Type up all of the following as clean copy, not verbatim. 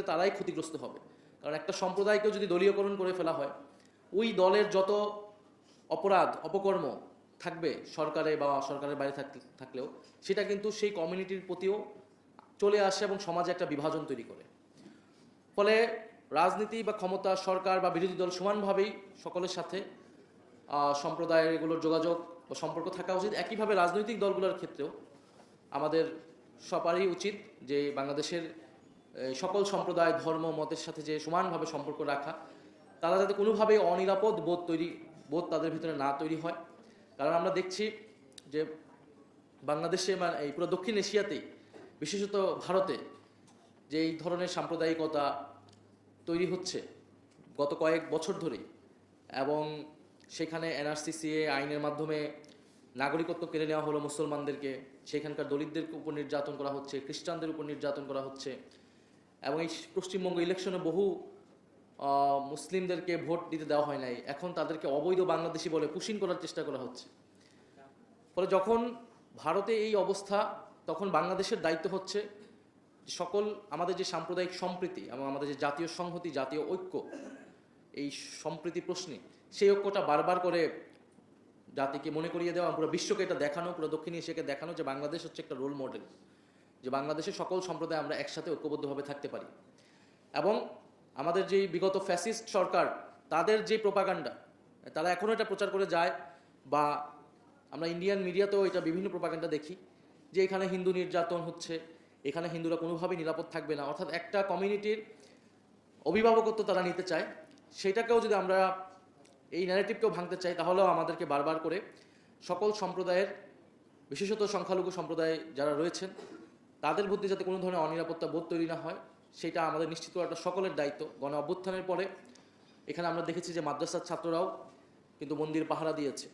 তারাই ক্ষতিগ্রস্ত হবে। কারণ একটা সম্প্রদায়কেও যদি দলীয়করণ করে ফেলা হয়, ওই দলের যত অপরাধ অপকর্ম থাকবে সরকারে বা সরকারের বাইরে থাকলেও সেটা কিন্তু সেই কমিউনিটির প্রতিও চলে আসে এবং সমাজে একটা বিভাজন তৈরি করে। ফলে রাজনীতি বা ক্ষমতা, সরকার বা বিরোধী দল সমানভাবেই সকলের সাথে সম্প্রদায়ের এগুলোর যোগাযোগ বা সম্পর্ক থাকা উচিত। একইভাবে রাজনৈতিক দলগুলোর ক্ষেত্রেও আমাদের সবারই উচিত যে বাংলাদেশের সকল সম্প্রদায়, ধর্ম, মতের সাথে যে সমানভাবে সম্পর্ক রাখা, তারা যাতে কোনোভাবেই অনিরাপদ বোধ তাদের ভিতরে না তৈরি হয়। কারণ আমরা দেখছি যে বাংলাদেশে মানে এই পুরো দক্ষিণ এশিয়াতেই, বিশেষত ভারতে, যে এই ধরনের সাম্প্রদায়িকতা তৈরি হচ্ছে গত কয়েক বছর ধরেই, এবং সেখানে এনআরসিসিএ আইনের মাধ্যমে নাগরিকত্ব কেড়ে নেওয়া হলো মুসলমানদেরকে, সেখানকার দলিতদের উপর নির্যাতন করা হচ্ছে, খ্রিস্টানদের উপর নির্যাতন করা হচ্ছে, এবং এই পশ্চিমবঙ্গ ইলেকশনে বহু মুসলিমদেরকে ভোট দিতে দেওয়া হয় নাই, এখন তাদেরকে অবৈধ বাংলাদেশি বলে পুশিং করার চেষ্টা করা হচ্ছে। ফলে যখন ভারতে এই অবস্থা, তখন বাংলাদেশের দায়িত্ব হচ্ছে সকল আমাদের যে সাম্প্রদায়িক সম্প্রীতি এবং আমাদের যে জাতীয় সংহতি, জাতীয় ঐক্য, এই সম্প্রীতি প্রশ্নে সেই ঐক্যটা বারবার করে জাতিকে মনে করিয়ে দেওয়া, পুরো বিশ্বকে এটা দেখানো, পুরো দক্ষিণ এশিয়াকে দেখানো যে বাংলাদেশ হচ্ছে একটা রোল মডেল, যে বাংলাদেশের সকল সম্প্রদায় আমরা একসাথে ঐক্যবদ্ধভাবে থাকতে পারি। এবং আমাদের যে বিগত ফ্যাসিস্ট সরকার, তাদের যে প্রোপাগান্ডা, তারা এখনও এটা প্রচার করে যায়, বা আমরা ইন্ডিয়ান মিডিয়াতেও এটা বিভিন্ন প্রোপাগান্ডা দেখি যে এখানে হিন্দু নির্যাতন হচ্ছে, এখানে হিন্দুরা কোনোভাবেই নিরাপদ থাকবে না, অর্থাৎ একটা কমিউনিটির অভিভাবকত্ব তারা নিতে চায়। সেটাকেও যদি আমরা এই ন্যারেটিভকেও ভাঙতে চাই, তাহলেও আমাদেরকে বারবার করে সকল সম্প্রদায়ের, বিশেষত সংখ্যালঘু সম্প্রদায় যারা রয়েছেন, তাদের মধ্যে যাতে কোনো ধরনের অনিরাপত্তা বোধ তৈরি না হয়, সেটা আমাদের নিশ্চিত করাটা সকলের দায়িত্ব। গণ অভ্যুত্থানের পরে এখানে আমরা দেখেছি যে মাদ্রাসার ছাত্ররাও কিন্তু মন্দির পাহারা দিয়েছে।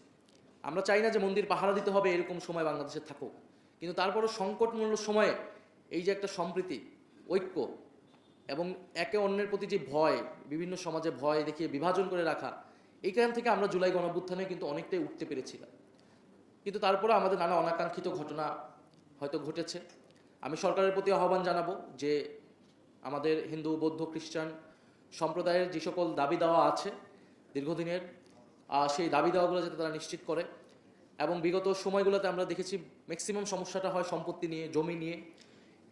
আমরা চাই না যে মন্দির পাহারা দিতে হবে এরকম সময় বাংলাদেশে থাকুক, কিন্তু তারপরও সংকটমূল্য সময়ে এই যে একটা সম্প্রীতি, ঐক্য এবং একে অন্যের প্রতি যে ভয়, বিভিন্ন সমাজে ভয় দেখিয়ে বিভাজন করে রাখা, এইখান থেকে আমরা জুলাই গণ অভ্যুত্থানে কিন্তু অনেকটাই উঠতে পেরেছিলাম। কিন্তু তারপরে আমাদের নানা অনাকাঙ্ক্ষিত ঘটনা হয়তো ঘটেছে। আমি সরকারের প্রতি আহ্বান জানাবো যে আমাদের হিন্দু, বৌদ্ধ, খ্রিস্টান সম্প্রদায়ের যে সকল দাবি দেওয়া আছে দীর্ঘদিনের, সেই দাবি দেওয়াগুলো যাতে তারা নিশ্চিত করে। এবং বিগত সময়গুলোতে আমরা দেখেছি ম্যাক্সিমাম সমস্যাটা হয় সম্পত্তি নিয়ে, জমি নিয়ে।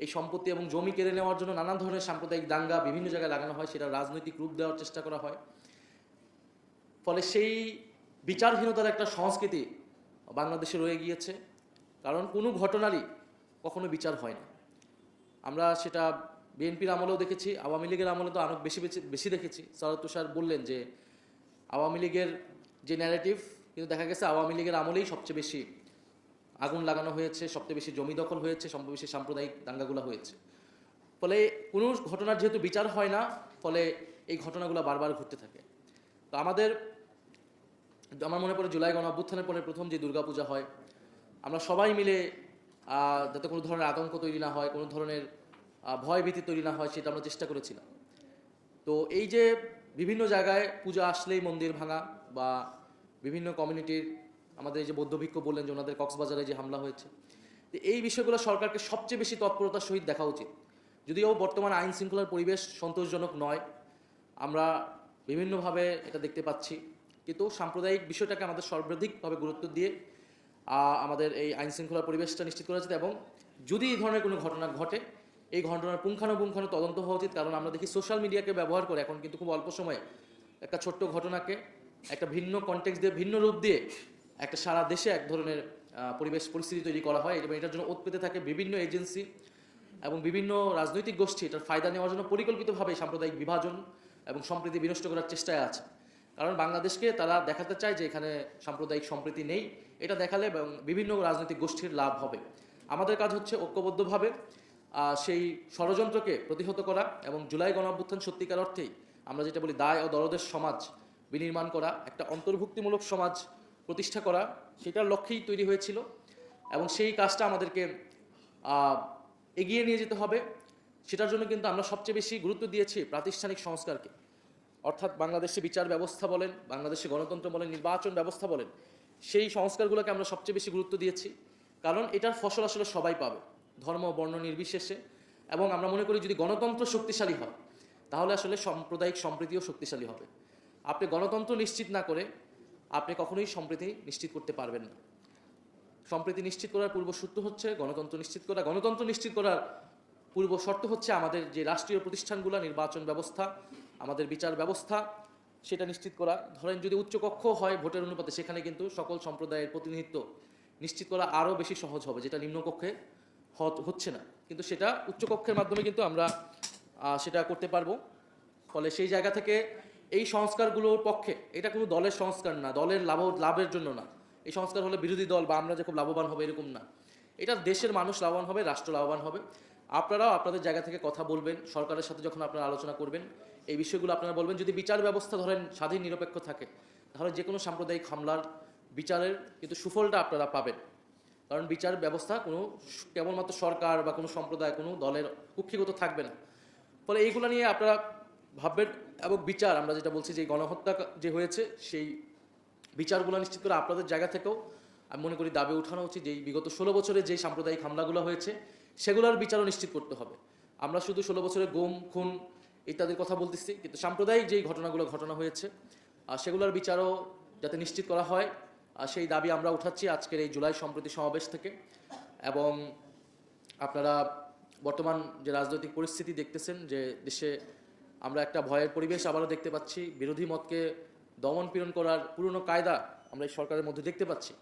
এই সম্পত্তি এবং জমি কেড়ে নেওয়ার জন্য নানান ধরনের সাম্প্রদায়িক দাঙ্গা বিভিন্ন জায়গায় লাগানো হয়, সেটা রাজনৈতিক রূপ দেওয়ার চেষ্টা করা হয়। ফলে সেই বিচারহীনতার একটা সংস্কৃতি বাংলাদেশে রয়ে গিয়েছে, কারণ কোনো ঘটনারই কখনো বিচার হয় না। আমরা সেটা বিএনপির আমলেও দেখেছি, আওয়ামী লীগের আমলে তো আরও বেশি দেখেছি। শরৎ তুষার বললেন যে আওয়ামী লীগের যে ন্যারেটিভ, কিন্তু দেখা গেছে আওয়ামী লীগের আমলেই সবচেয়ে বেশি আগুন লাগানো হয়েছে, সবচেয়ে বেশি জমি দখল হয়েছে, সবচেয়ে বেশি সাম্প্রদায়িক দাঙ্গাগুলো হয়েছে। ফলে কোনো ঘটনার যেহেতু বিচার হয় না, ফলে এই ঘটনাগুলো বারবার ঘটতে থাকে। তো আমার মনে পড়ে জুলাই গণ অভ্যুত্থানের পরে প্রথম যে দুর্গাপূজা হয়, আমরা সবাই মিলে যাতে কোনো ধরনের আতঙ্ক তৈরি না হয়, কোনো ধরনের ভয় ভীতি তৈরি না হয়, সেটা আমরা চেষ্টা করেছিলাম। তো এই যে বিভিন্ন জায়গায় পূজা আসলেই মন্দির ভাঙা, বা বিভিন্ন কমিউনিটির, আমাদের এই যে বৌদ্ধ ভিক্ষু বললেন যে ওনাদের কক্সবাজারে যে হামলা হয়েছে, তো এই বিষয়গুলো সরকারকে সবচেয়ে বেশি তৎপরতার সহিত দেখা উচিত। যদিও বর্তমান আইন শৃঙ্খলার পরিবেশ সন্তোষজনক নয়, আমরা বিভিন্নভাবে এটা দেখতে পাচ্ছি, কিন্তু সাম্প্রদায়িক বিষয়টাকে আমাদের সর্বাধিকভাবে গুরুত্ব দিয়ে আমাদের এই আইন শৃঙ্খলার পরিবেশটা নিশ্চিত করা উচিত। এবং যদি এই ধরনের কোনো ঘটনা ঘটে, এই ঘটনার পুঙ্খানুপুঙ্খানু তদন্ত হওয়া উচিত। কারণ আমরা দেখি সোশ্যাল মিডিয়াকে ব্যবহার করে এখন কিন্তু খুব অল্প সময়ে একটা ছোট্ট ঘটনাকে একটা ভিন্ন কনটেক্সট দিয়ে, ভিন্ন রূপ দিয়ে একটা সারা দেশে এক ধরনের পরিস্থিতি তৈরি করা হয়, এবং এটার জন্য ওত পেতে থাকে বিভিন্ন এজেন্সি এবং বিভিন্ন রাজনৈতিক গোষ্ঠী। এটার ফায়দা নেওয়ার জন্য পরিকল্পিতভাবে সাম্প্রদায়িক বিভাজন এবং সম্প্রীতি বিনষ্ট করার চেষ্টায় আছে। কারণ বাংলাদেশকে তারা দেখাতে চায় যে এখানে সাম্প্রদায়িক সম্প্রীতি নেই, এটা দেখালে এবং বিভিন্ন রাজনৈতিক গোষ্ঠীর লাভ হবে। আমাদের কাজ হচ্ছে ঐক্যবদ্ধভাবে সেই ষড়যন্ত্রকে প্রতিহত করা, এবং জুলাই গণ অভ্যুত্থান সত্যিকার অর্থেই আমরা যেটা বলি দায় ও দরদের সমাজ বিনির্মাণ করা, একটা অন্তর্ভুক্তিমূলক সমাজ প্রতিষ্ঠা করা, সেটার লক্ষ্যেই তৈরি হয়েছিল। এবং সেই কাজটা আমাদেরকে এগিয়ে নিয়ে যেতে হবে। সেটার জন্য কিন্তু আমরা সবচেয়ে বেশি গুরুত্ব দিয়েছি প্রাতিষ্ঠানিক সংস্কারকে, অর্থাৎ বাংলাদেশে বিচার ব্যবস্থা বলেন, বাংলাদেশে গণতন্ত্র বলেন, নির্বাচন ব্যবস্থা বলেন, সেই সংস্কারগুলোকে আমরা সবচেয়ে বেশি গুরুত্ব দিয়েছি। কারণ এটার ফসল আসলে সবাই পাবে, ধর্ম বর্ণ নির্বিশেষে। এবং আমরা মনে করি যদি গণতন্ত্র শক্তিশালী হয় তাহলে আসলে সাম্প্রদায়িক সম্প্রীতিও শক্তিশালী হবে। আপনি গণতন্ত্র নিশ্চিত না করে আপনি কখনোই সম্প্রীতি নিশ্চিত করতে পারবেন না। সম্প্রীতি নিশ্চিত করার পূর্ব সূত্র হচ্ছে গণতন্ত্র নিশ্চিত করা। গণতন্ত্র নিশ্চিত করার পূর্ব শর্ত হচ্ছে আমাদের যে রাষ্ট্রীয় প্রতিষ্ঠানগুলো, নির্বাচন ব্যবস্থা, আমাদের বিচার ব্যবস্থা, সেটা নিশ্চিত করা। ধরেন যদি উচ্চকক্ষ হয় ভোটের অনুপাতে, সেখানে কিন্তু সকল সম্প্রদায়ের প্রতিনিধিত্ব নিশ্চিত করা আরও বেশি সহজ হবে, যেটা নিম্নকক্ষে হচ্ছে না। কিন্তু সেটা উচ্চকক্ষের মাধ্যমে কিন্তু আমরা সেটা করতে পারবো। ফলে সেই জায়গা থেকে এই সংস্কারগুলোর পক্ষে, এটা কোনো দলের সংস্কার না, দলের লাভের জন্য না। এই সংস্কার হলে বিরোধী দল বা আমরা যে খুব লাভবান হবে এরকম না। এটা দেশের মানুষ লাভবান হবে, রাষ্ট্র লাভবান হবে। আপনারাও আপনাদের জায়গা থেকে কথা বলবেন, সরকারের সাথে যখন আপনারা আলোচনা করবেন এই বিষয়গুলো আপনারা বলবেন। যদি বিচার ব্যবস্থা ধরেন স্বাধীন নিরপেক্ষ থাকে, তাহলে যে কোনো সাম্প্রদায়িক হামলার বিচারের কিন্তু সুফলটা আপনারা পাবেন। কারণ বিচার ব্যবস্থা কোনো কেবলমাত্র সরকার বা কোনো সম্প্রদায়, কোনো দলের কুক্ষিগত থাকবে না। ফলে এইগুলো নিয়ে আপনারা ভাববেন। এবং বিচার, আমরা যেটা বলছি যে গণহত্যা যে হয়েছে, সেই বিচারগুলো নিশ্চিত করে আপনাদের জায়গা থেকেও আমি মনে করি দাবি উঠানো উচিত। যেই বিগত 16 বছরে যে সাম্প্রদায়িক হামলাগুলো হয়েছে সেগুলোর বিচারও নিশ্চিত করতে হবে। আমরা শুধু 16 বছরে গুম, খুন ইত্যাদির কথা বলতেছি, কিন্তু সাম্প্রদায়িক যেই ঘটনা হয়েছে সেগুলোর বিচারও যাতে নিশ্চিত করা হয়, সেই দাবি আমরা উঠাচ্ছি আজকের এই জুলাই সম্প্রীতি সমাবেশ থেকে। এবং আপনারা বর্তমান যে রাজনৈতিক পরিস্থিতি দেখতেছেন, যে দেশে আমরা একটা ভয়ের পরিবেশ আবারও দেখতে পাচ্ছি, বিরোধী মতকে দমন পীড়ন করার পুরনো কায়দা আমরা এই সরকারের মধ্যে দেখতে পাচ্ছি।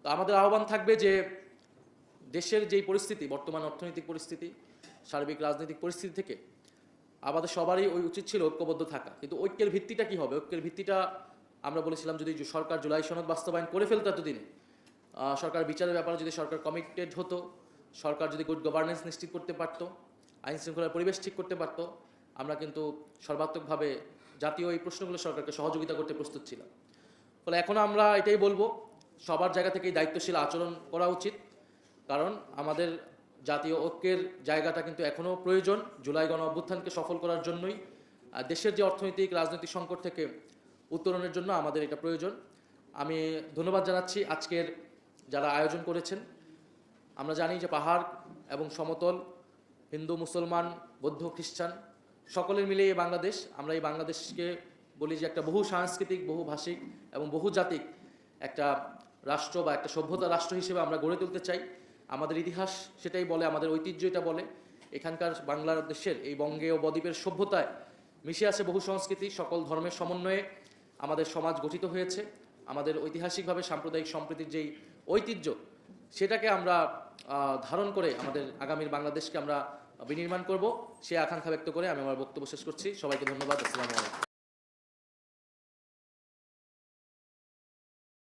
তো আমাদের আহ্বান থাকবে যে দেশের যেই পরিস্থিতি, বর্তমান অর্থনৈতিক পরিস্থিতি, সার্বিক রাজনৈতিক পরিস্থিতি থেকে আমাদের সবারই উচিত ছিল ঐক্যবদ্ধ থাকা। কিন্তু ঐক্যের ভিত্তিটা কি হবে? ঐক্যের ভিত্তিটা আমরা বলেছিলাম যদি সরকার জুলাই সনদ বাস্তবায়ন করে ফেলতো এতদিনে, সরকার বিচারের ব্যাপারে যদি সরকার কমিটেড হতো, সরকার যদি গুড গভর্নেন্স নিশ্চিত করতে পারতো, আইন শৃঙ্খলার পরিবেশ ঠিক করতে পারতো, আমরা কিন্তু সর্বাত্মকভাবে জাতীয় এই প্রশ্নগুলো সরকারকে সহযোগিতা করতে প্রস্তুত ছিলাম। ফলে এখন আমরা এটাই বলবো, সবার জায়গা থেকেই দায়িত্বশীল আচরণ করা উচিত। কারণ আমাদের জাতীয় ঐক্যের জায়গাটা কিন্তু এখনও প্রয়োজন জুলাই গণ অভ্যুত্থানকে সফল করার জন্যই। দেশের যে অর্থনৈতিক রাজনৈতিক সংকট থেকে উত্তরণের জন্য আমাদের এটা প্রয়োজন। আমি ধন্যবাদ জানাচ্ছি আজকের যারা আয়োজন করেছেন। আমরা জানি যে পাহাড় এবং সমতল, হিন্দু, মুসলমান, বৌদ্ধ, খ্রিস্টান সকলের মিলে এই বাংলাদেশ। আমরা এই বাংলাদেশকে বলি যে একটা বহু সাংস্কৃতিক, বহু ভাষিক এবং বহু জাতিক একটা রাষ্ট্র বা একটা সভ্যতা রাষ্ট্র হিসেবে আমরা গড়ে তুলতে চাই। আমাদের ইতিহাস সেটাই বলে, আমাদের ঐতিহ্য এটা বলে। এখানকার বাংলাদেশের এই বঙ্গেয় বদ্বীপের সভ্যতায় মিশে আছে বহু সংস্কৃতি, সকল ধর্মের সমন্বয়ে আমাদের সমাজ গঠিত হয়েছে। আমাদের ঐতিহাসিকভাবে সাম্প্রদায়িক সম্প্রীতির যেই ঐতিহ্য, সেটাকে আমরা ধারণ করে আমাদের আগামীর বাংলাদেশকে আমরা বিনির্মাণ করব, সে আকাঙ্ক্ষা ব্যক্ত করে আমি আমার বক্তব্য শেষ করছি। সবাইকে ধন্যবাদ। আসসালামু আলাইকুম।